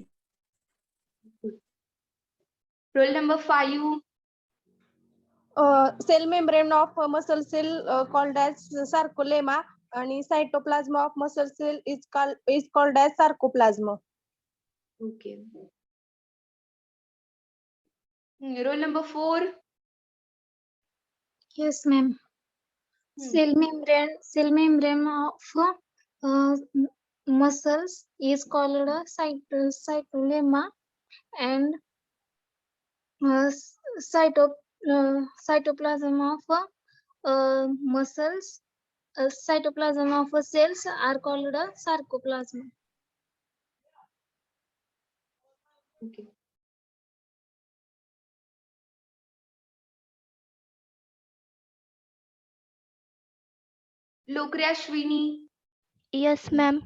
Roll number 5. Cell membrane of muscle cell called as sarcolemma, and cytoplasm of muscle cell is called as sarcoplasm. Okay. Roll number 4. Yes, ma'am. Cell membrane of muscles is called a cytolemma, and cytoplasm of muscles, cytoplasm of cells are called a sarcoplasm. Okay. Lokre Ashwini. Yes, ma'am.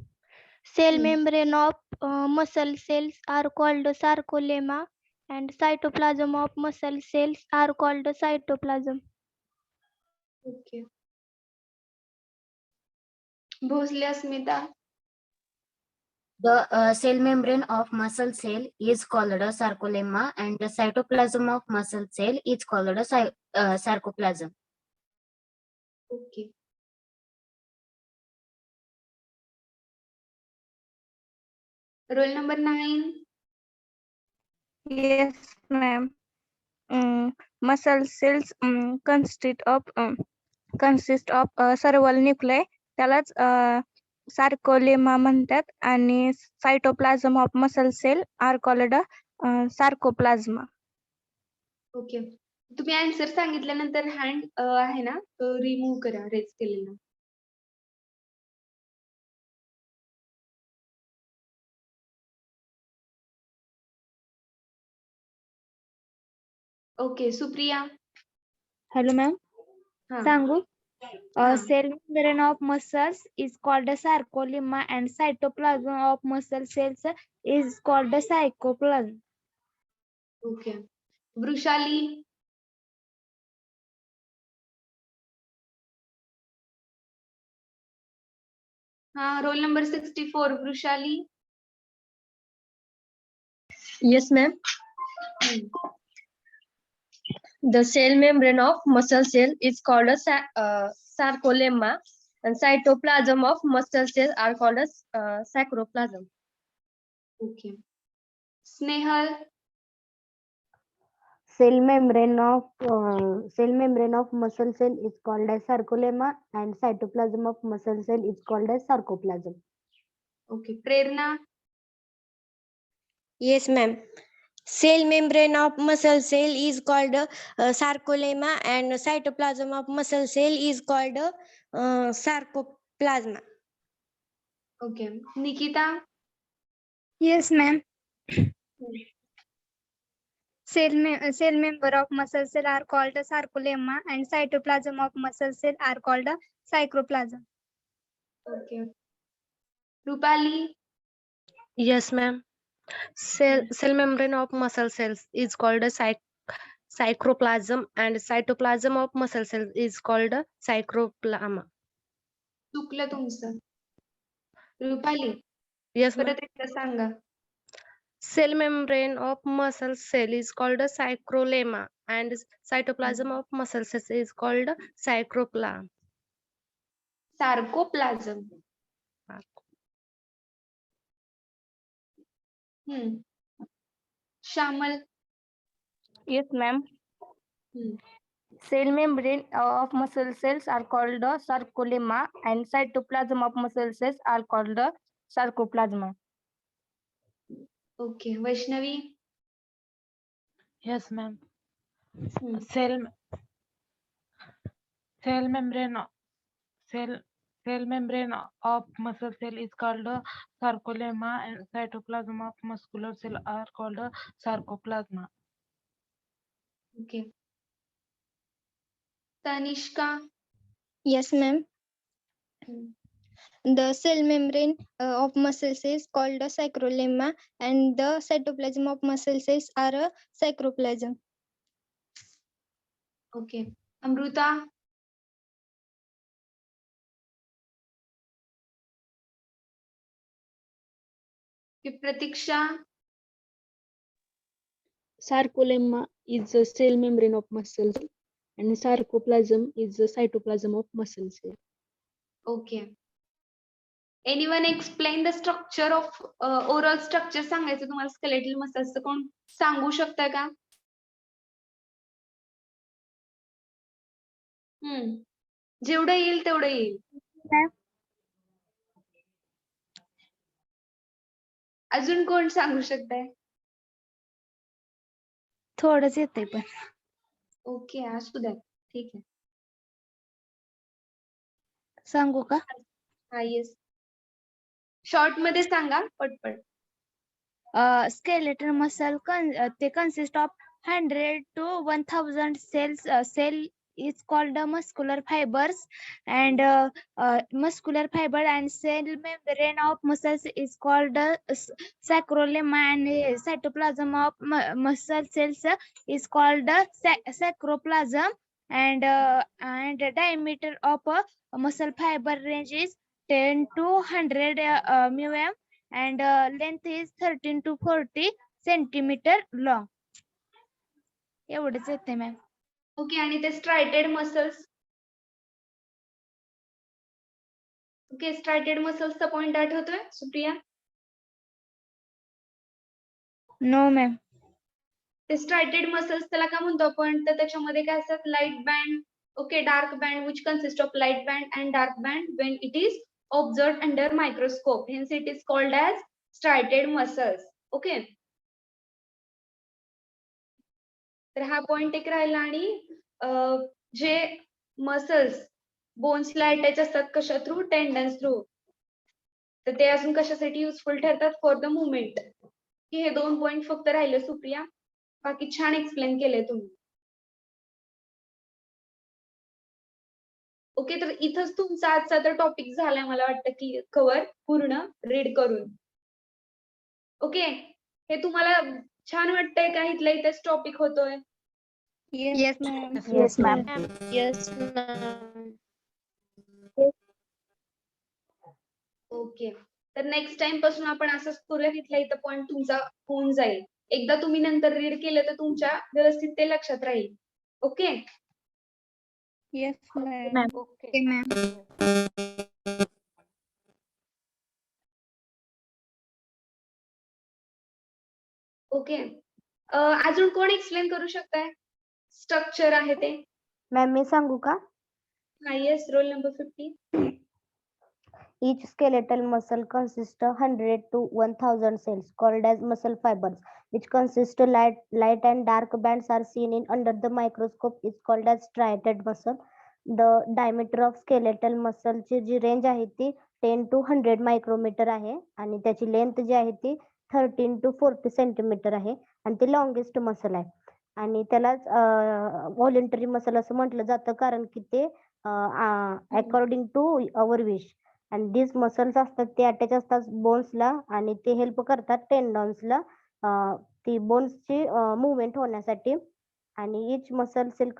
Cell Hmm. membrane of muscle cells are called sarcolemma, and cytoplasm of muscle cells are called cytoplasm. Okay. Bhosle Asmita. The cell membrane of muscle cell is called a sarcolemma, and the cytoplasm of muscle cell is called a sarcoplasm. Okay. Roll number 9. Yes, ma'am. Muscle cells consist of several nuclei, त्यालाच sarcolemma म्हणतात, आणि cytoplasm of muscle cell are called sarcoplasm. Okay. तुम्ही answer सांगितल्यानंतर hand आहे ना तो remove करा raise केलेला. ओके. सुप्रिया. Hello, ma'am. हा. Sangu. Ah. Cell membrane of muscles is called a sarcolemma, and cytoplasm of muscle cells is called a sarcoplasm. Okay. Vrushali. हा. Role number 64. Vrushali. Yes, ma'am. The cell membrane of muscle cell is called a sarcolemma, and cytoplasm of muscle cell are called as sarcoplasm. Okay. Snehal. Cell membrane of muscle cell is called as sarcolemma, and cytoplasm of muscle cell is called as sarcoplasm. Okay. Prerna. Yes, ma'am. Cell membrane of muscle cell is called sarcolemma, and cytoplasm of muscle cell is called sarcoplasma. Okay. Nikita. Yes, ma'am. Cell member of muscle cell are called a sarcolemma, and cytoplasm of muscle cell are called a sarcoplasm. Okay. Rupali. Yes, ma'am. Cell membrane of muscle cells is called a sarcoplasm, and cytoplasm of muscle cells is called a sarcoplasma. चुकलं तुमचं. Rupali. Yes, ma'am. परत एकदा सांगा. Cell membrane of muscle cell is called a sarcolemma, and cytoplasm of muscle cells is called a sarcoplasm. सार्कोप्लाझम. Shyamal. Yes, ma'am. Cell membrane of muscle cells are called the sarcolemma, and cytoplasm of muscle cells are called the sarcoplasma. Okay, Vaishnavi. Yes, ma'am. Hmm. Cell membrane of muscle cell is called a sarcolemma, and cytoplasm of muscular cell are called a sarcoplasma. Okay. Tanishka. Yes, ma'am. Hmm. The cell membrane of muscle cells called a sarcolemma, and the cytoplasm of muscle cells are a sarcoplasm. Okay. Amruta. Okay, Pratiksha. Sarcolemma is the cell membrane of muscle cell, and sarcoplasm is the cytoplasm of muscle cell. Okay. Anyone explain the structure of oral structure सांगायचं तुम्हाला skeletal muscles कोण सांगू शकता का? जेवढं येईल तेवढं येईल. अजून कोण सांगू शकताय? थोडंच येतंय पण. ओके, असू द्या. ठीक आहे. सांगू का? हा, येस. शॉर्ट मध्ये सांगा पटपट. Skeletal muscle they consist of 100 to 1000 cells. Cell is called the muscular fibers, and muscular fiber and cell membrane of muscles is called the sarcolemma, and cytoplasm of muscle cells is called the sarcoplasm, and diameter of muscle fiber range is 10 to 100 mm, and length is 13 to 40 centimeter long. एवढंच येते ma'am. Okay, आणि ते striated muscles. Okay, स्ट्रायटेड मसल्सचा point आठवतोय Supriya? No ma'am. ते striated muscles त्याला काय म्हणतो आपण, तर त्याच्यामध्ये काय असतात, light band, okay, dark band which consist of light band and dark band when it is observed under microscope, hence it is called as striated muscles. Okay, तर हा पॉइंट एक राहिला. आणि जे मसल्स बोन्सला अटॅच असतात कशा थ्रू, टेंडन्स थ्रू, तर ते अजून कशासाठी युजफुल ठरतात, फॉर द मुवमेंट. हे 2 पॉइंट फक्त राहिले सुप्रिया, बाकी छान एक्सप्लेन केले तुम्ही. ओके, तर इथंच तुमचा आजचा तर टॉपिक झालाय मला वाटतं की कव्हर पूर्ण रीड करून. ओके, हे तुम्हाला छान वाटतंय का? इथल्या इथेच टॉपिक होतोय? Yes, ma'am. Yes, ma'am. Yes, ma'am. Okay, तर नेक्स्ट टाइम पासून आपण असंच करूया, तिथल्या इथं पॉइंट तुमचा होऊन जाईल. एकदा तुम्ही नंतर रीड केलं तर तुमच्या व्यवस्थित ते लक्षात राहील. Okay. Yes, ma'am. Okay, ma'am. Okay, अजून कोण एक्सप्लेन करू शकताय? स्ट्रक्चर आहे ते. मॅम मी सांगू का? हा, yes, role number 50. Each skeletal muscle consists of 100 to 1000 cells called as muscle fibers, which consist of light and dark bands are seen in under the microscope is called as striated muscle. The diameter of skeletal muscle ची जी range आहे ती 10 to 100 micrometre आहे, आणि त्याची length जी आहे ती 13 to 40 centimetre आहे, आणि ते लॉंगेस्ट मसल आहे. आणि त्यालाच व्हॉलेंटरी मसल असं म्हटलं जातं, कारण की ते अकॉर्डिंग टू अवर विश. आणि दिस मसल्स असतात ते अटॅच असतात बोन्सला, आणि ते हेल्प करतात टेंडॉन्सला ती बोन्सची मुवमेंट होण्यासाठी. आणि इच मसल सेल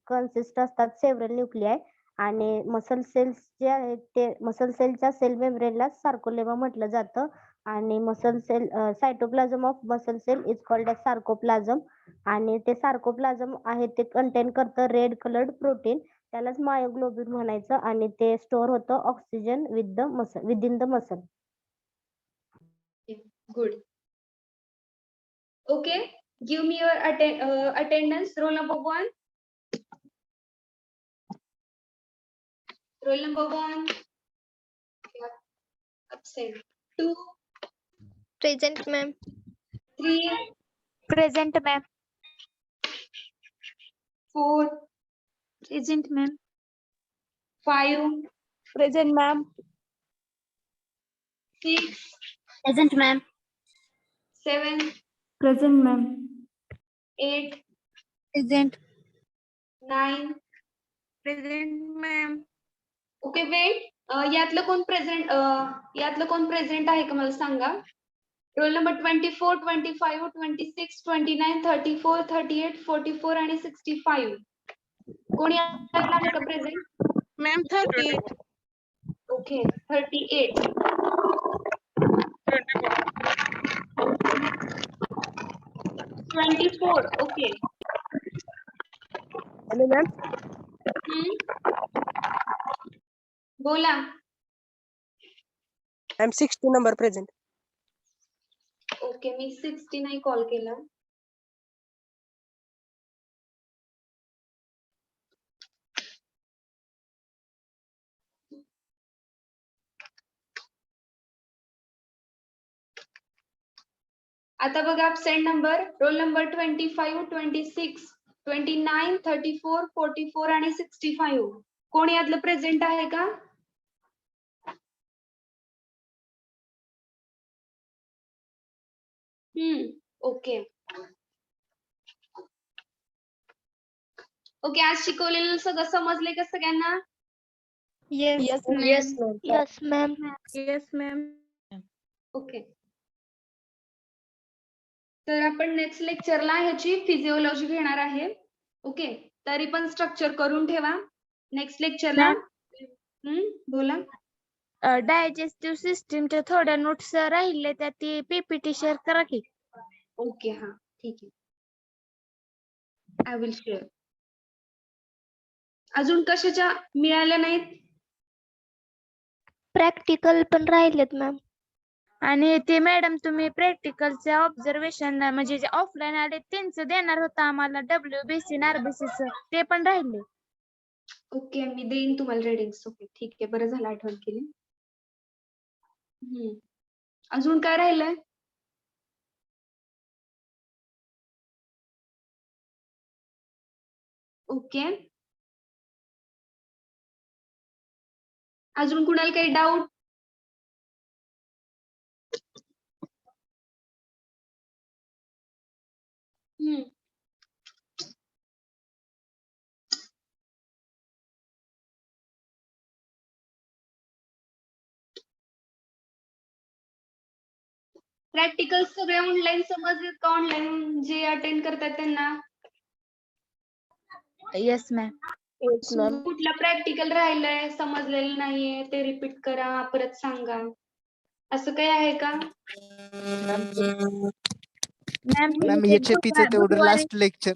कन्सिस्ट असतात सेव्हरल न्यूक्लिआय, आणि मसल सेल्स जे आहेत ते मसल सेलच्या सेल मेम्ब्रेनला सार्कोलेमा म्हटलं जातं. आणि muscle cell cytoplasm of muscle cell is called as sarcoplasm. आणि ते सार्कोप्लाझम आहे ते कंटेन करतं रेड कलर्ड प्रोटीन, त्यालाच मायोग्लोबिन म्हणायचं, आणि ते स्टोअर होतं oxygen within the muscle. Good. Okay, give me your attendance. Roll number 1. Roll number 1. Absent. 2. Present, ma'am. 3, Present, ma'am. 4, Present, ma'am. 5, Present, ma'am. 6, Present, ma'am. 7, Present, ma'am. 8, Present. 9. Present, ma'am. Okay wait, यातलं कोण present आहे का मला सांगा. Roll number 24, 25, 26, 29, 34, 38, 44 आणि 65. कोणी यातलं आहे का present? Ma'am, 38. Okay 38. 24. Okay. Hello, ma'am. बोला. I'm 60 number present. ओके मी 60 नाही कॉल केला. आता बघा ॲब्सेंट नंबर रोल नंबर 25, 26, 29, 34, 44 आणि 65. कोण यातलं प्रेझेंट आहे का? ओके. ओके आज शिकवलेलं सगळं समजलंय का सगळ्यांना? Yes, Yes, ma'am. Yes, ma'am. Yes, ma'am. Yes, ma'am. Okay. तर आपण नेक्स्ट लेक्चरला ह्याची फिजिओलॉजी घेणार आहे. ओके तरी पण स्ट्रक्चर करून ठेवा. नेक्स्ट लेक्चरला बोला. डायजेस्टिव्ह सिस्टीमच्या थोड्या नोट्स राहिले त्या ती पीपीटी शेअर करा की. ओके हा ठीक आहे. I will share. अजून कशाच्या मिळाल्या नाहीत? प्रॅक्टिकल पण राहिलेत मॅम. आणि ते मॅडम तुम्ही प्रॅक्टिकलचे ऑब्झर्वेशन म्हणजे जे ऑफलाईन आले त्यांचं देणार होता आम्हाला WBC आणि RBC ते पण राहिले. ओके मी देईन तुम्हाला रेडिंग्स. ओके ठीक आहे बरं झालं आठवण केली. अजून काय राहिलंय? ओके अजून कुणाला काही डाऊट? प्रॅक्टिकल सगळे ऑनलाईन समजलेत का? ऑनलाईन जे अटेंड करतात त्यांना? Yes ma'am. कुठलं प्रॅक्टिकल राहिलंय समजलेलं नाहीये ते रिपीट करा परत सांगा असं काही आहे का? मॅम HAPचं तेवढं last lecture.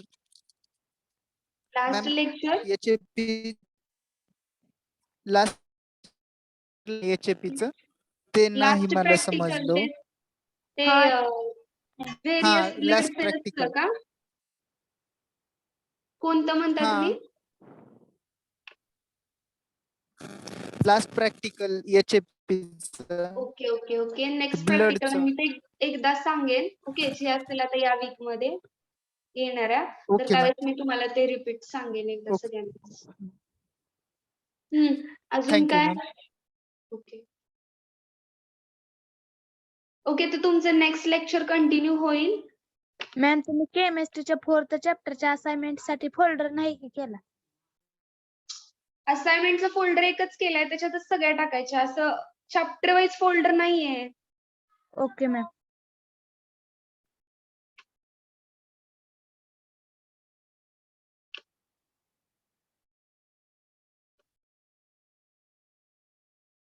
Last lecture last HAPचं ते नाही लास्ट मला प्रॅक्टिकल समजलं. ते हा व्हेरियस लास्ट ब्लड प्रॅक्टिकल. का? कोणतं म्हणता तुम्ही? लास्ट प्रॅक्टिकल HAPचं. ओके ओके ओके नेक्स्ट ब्लडचं. प्रॅक्टिकल मी ते एकदा सांगेन. ओके जे असेल आता या वीक मध्ये येणाऱ्या तर ओके मॅम. त्यावेळेस मी तुम्हाला ते रिपीट सांगेन एकदा ओके. सगळ्यांना. अजून थँक्यू काय? मॅम. ओके ओके तर तुमचं नेक्स्ट लेक्चर कंटिन्यू होईल. मॅम तुम्ही केमिस्ट्रीच्या 4th चॅप्टरच्या असाइनमेंट साठी फोल्डर नाही की केला? असाइनमेंटचा फोल्डर एकच केलाय त्याच्यातच सगळ्या टाकायच्या असं चॅप्टर वाईज फोल्डर नाहीये. Okay ma'am.